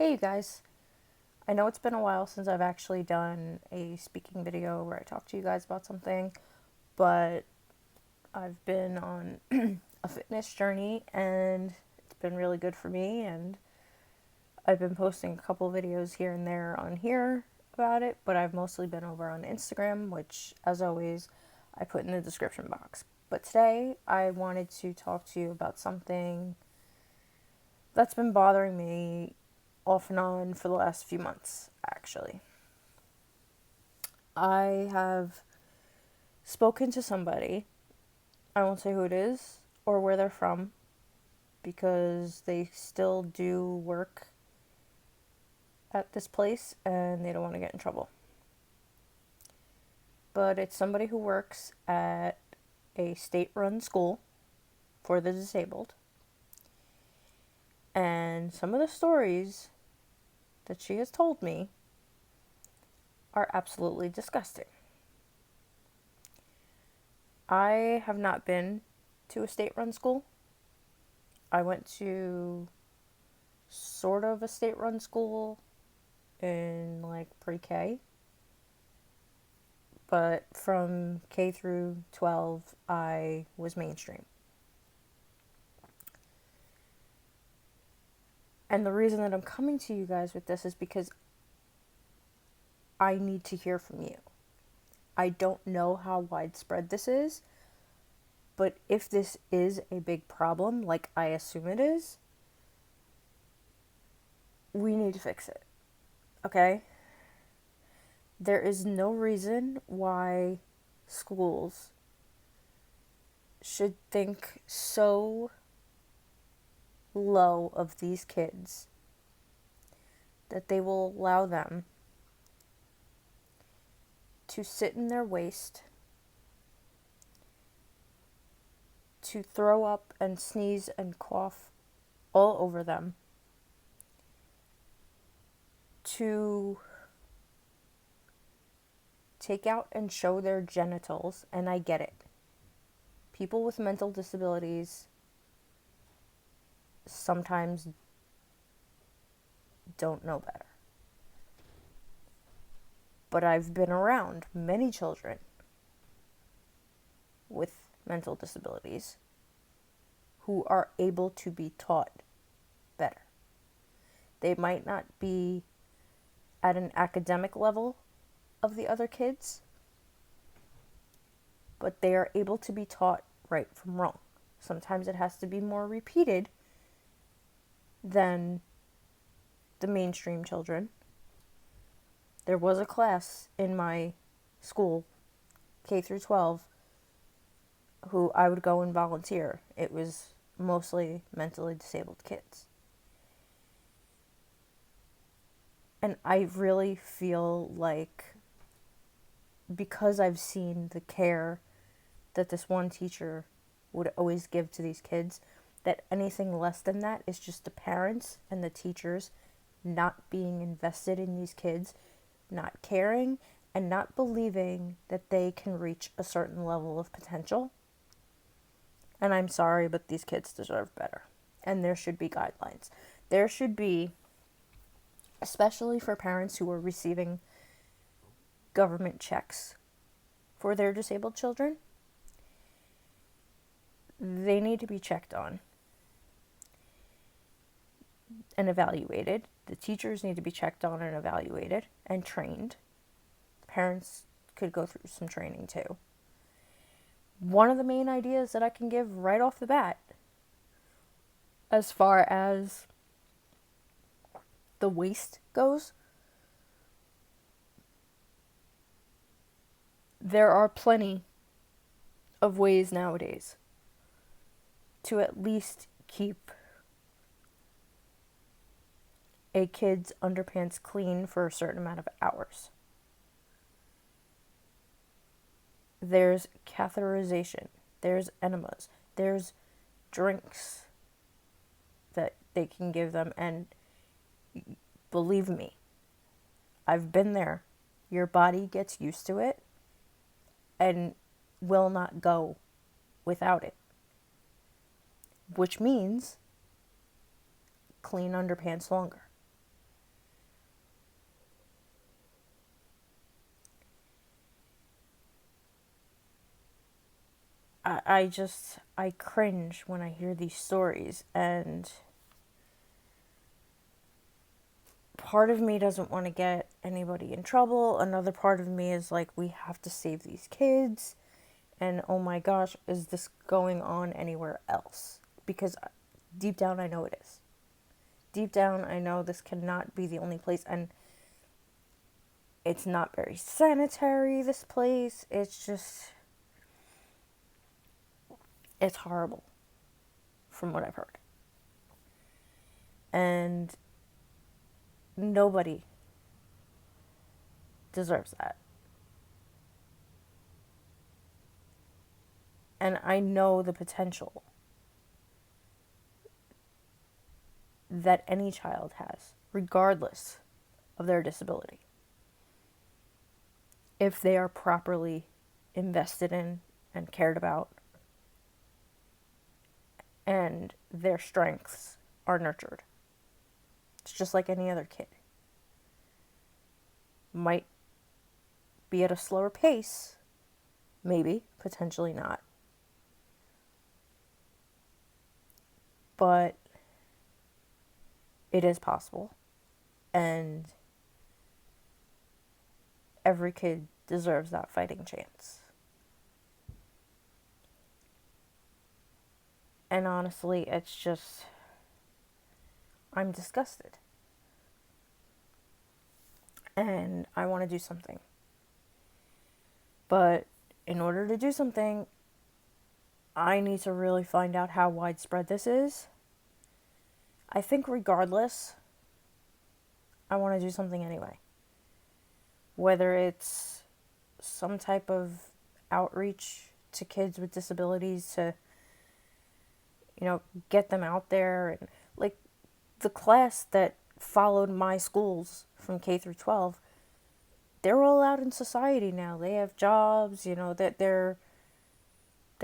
Hey you guys, I know it's been a while since I've actually done a speaking video where I talk to you guys about something, but I've been on a fitness journey and it's been really good for me, and I've been posting a couple videos here and there on here about it, but I've mostly been over on Instagram, which as always I put in the description box. But today I wanted to talk to you about something that's been bothering me off and on for the last few months, actually. I have spoken to somebody, I won't say who it is or where they're from, because they still do work at this place and they don't want to get in trouble. But it's somebody who works at a state-run school for the disabled. And some of the stories that she has told me are absolutely disgusting. I have not been to a state-run school. I went to sort of a state-run school in like pre-K, but from K through 12 I was mainstream. And the reason that I'm coming to you guys with this is because I need to hear from you. I don't know how widespread this is, but if this is a big problem, like I assume it is, we need to fix it. Okay? There is no reason why schools should think so low of these kids that they will allow them to sit in their waste, to throw up and sneeze and cough all over them, to take out and show their genitals. And I get it. People with mental disabilities sometimes don't know better. But I've been around many children with mental disabilities who are able to be taught better. They might not be at an academic level of the other kids, but they are able to be taught right from wrong. Sometimes it has to be more repeated than the mainstream children. There was a class in my school, K through 12, who I would go and volunteer. It was mostly mentally disabled kids. And I really feel like, because I've seen the care that this one teacher would always give to these kids, that anything less than that is just the parents and the teachers not being invested in these kids, not caring, and not believing that they can reach a certain level of potential. And I'm sorry, but these kids deserve better. And there should be guidelines. There should be, especially for parents who are receiving government checks for their disabled children, they need to be checked on and evaluated. The teachers need to be checked on and evaluated and trained. Parents could go through some training too. One of the main ideas that I can give right off the bat, as far as the waste goes, there are plenty of ways nowadays to at least keep a kid's underpants clean for a certain amount of hours. There's catheterization, there's enemas, there's drinks that they can give them, and believe me, I've been there. Your body gets used to it and will not go without it, which means clean underpants longer. I cringe when I hear these stories, and part of me doesn't want to get anybody in trouble. Another part of me is like, we have to save these kids. And oh my gosh, is this going on anywhere else? Because deep down, I know it is. Deep down, I know this cannot be the only place. And it's not very sanitary, this place. It's just, it's horrible from what I've heard. And nobody deserves that. And I know the potential that any child has, regardless of their disability, if they are properly invested in and cared about, and their strengths are nurtured. It's just like any other kid. Might be at a slower pace, maybe, potentially not. But it is possible. And every kid deserves that fighting chance. And honestly, it's just, I'm disgusted. And I want to do something. But in order to do something, I need to really find out how widespread this is. I think regardless, I want to do something anyway. Whether it's some type of outreach to kids with disabilities to, get them out there. And like the class that followed my schools from K through 12, they're all out in society now. They have jobs, that they're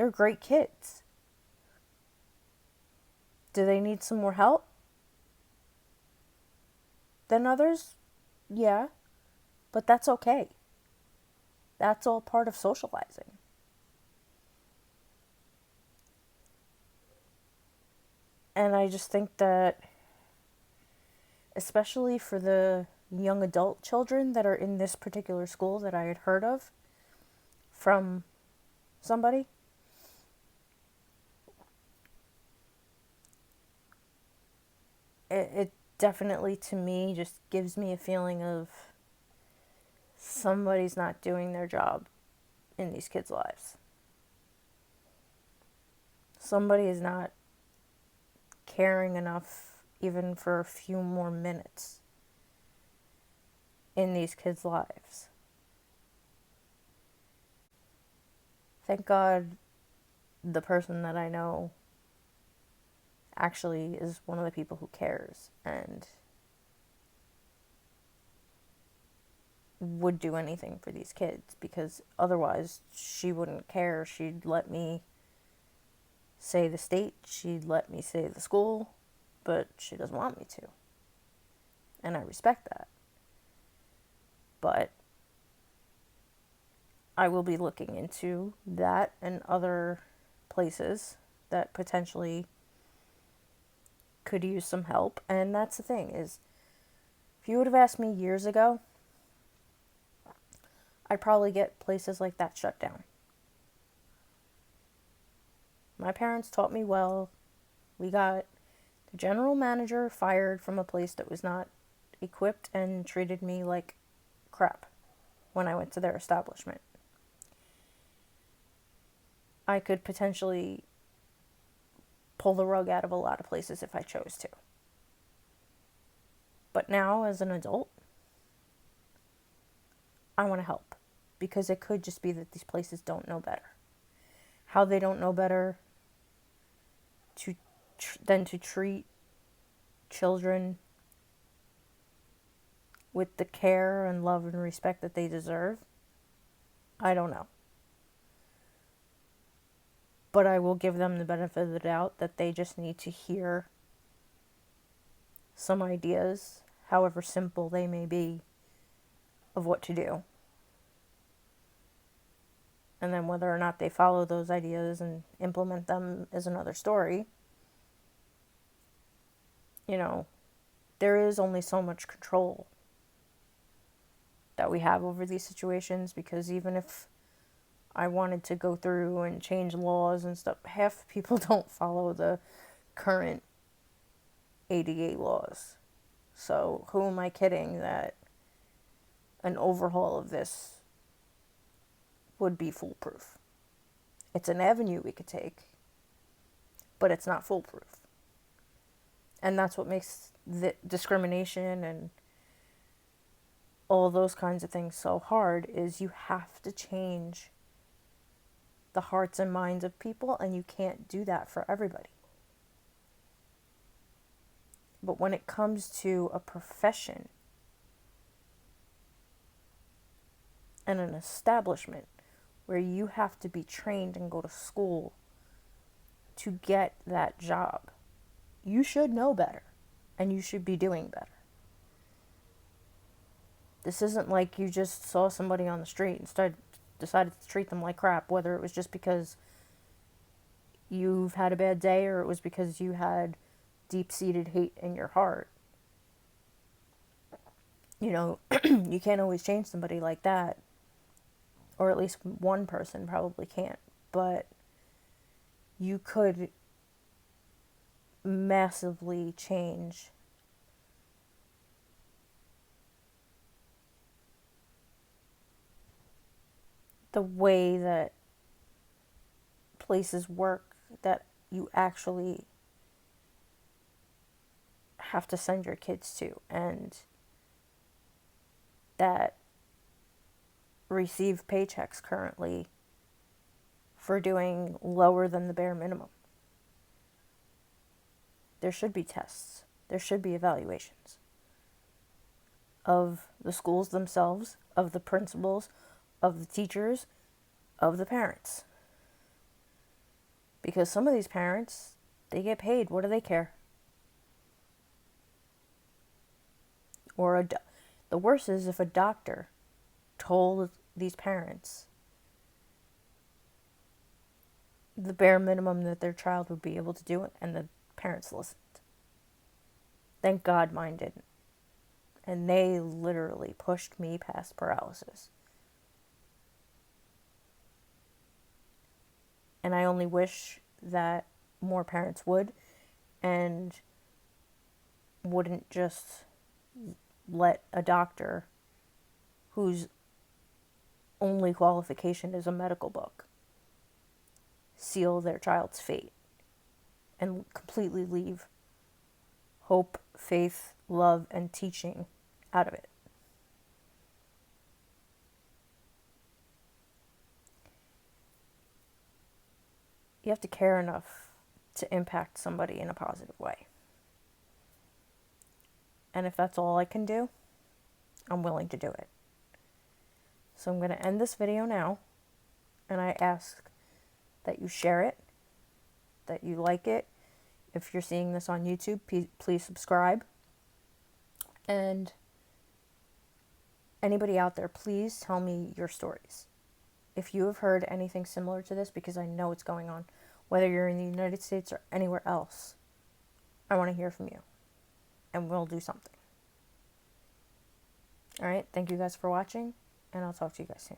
great kids. Do they need some more help than others? Yeah, but that's okay. That's all part of socializing. And I just think that, especially for the young adult children that are in this particular school that I had heard of from somebody, it definitely, to me, just gives me a feeling of somebody's not doing their job in these kids' lives. Somebody is not caring enough even for a few more minutes in these kids' lives. Thank God the person that I know actually is one of the people who cares and would do anything for these kids, because otherwise she wouldn't care. She'd let me say the state, she'd let me say the school, but she doesn't want me to. And I respect that. But I will be looking into that and other places that potentially could use some help. And that's the thing, is if you would have asked me years ago, I'd probably get places like that shut down. My parents taught me well. We got the general manager fired from a place that was not equipped and treated me like crap when I went to their establishment. I could potentially pull the rug out of a lot of places if I chose to. But now, as an adult, I want to help, because it could just be that these places don't know better. How they don't know better than to treat children with the care and love and respect that they deserve, I don't know. But I will give them the benefit of the doubt that they just need to hear some ideas, however simple they may be, of what to do. And then whether or not they follow those ideas and implement them is another story. You know, there is only so much control that we have over these situations, because even if I wanted to go through and change laws and stuff, half people don't follow the current ADA laws. So who am I kidding that an overhaul of this would be foolproof? It's an avenue we could take, but it's not foolproof. And that's what makes the discrimination and all those kinds of things so hard, is you have to change the hearts and minds of people, and you can't do that for everybody. But when it comes to a profession and an establishment where you have to be trained and go to school to get that job, you should know better, and you should be doing better. This isn't like you just saw somebody on the street and decided to treat them like crap, whether it was just because you've had a bad day or it was because you had deep-seated hate in your heart. You know, you can't always change somebody like that, or at least one person probably can't, but you could massively change the way that places work, that you actually have to send your kids to, and that receive paychecks currently for doing lower than the bare minimum. There should be tests. There should be evaluations of the schools themselves, of the principals, of the teachers, of the parents. Because some of these parents, they get paid. What do they care? Or the worst is if a doctor told these parents the bare minimum that their child would be able to do it, and the parents listened. Thank God mine didn't. And they literally pushed me past paralysis. And I only wish that more parents would, and wouldn't just let a doctor whose only qualification is a medical book seal their child's fate and completely leave hope, faith, love, and teaching out of it. You have to care enough to impact somebody in a positive way. And if that's all I can do, I'm willing to do it. So I'm going to end this video now, and I ask that you share it, that you like it. If you're seeing this on YouTube, please subscribe. And anybody out there, please tell me your stories. If you have heard anything similar to this, because I know it's going on, whether you're in the United States or anywhere else, I want to hear from you, and we'll do something. All right, thank you guys for watching, and I'll talk to you guys soon.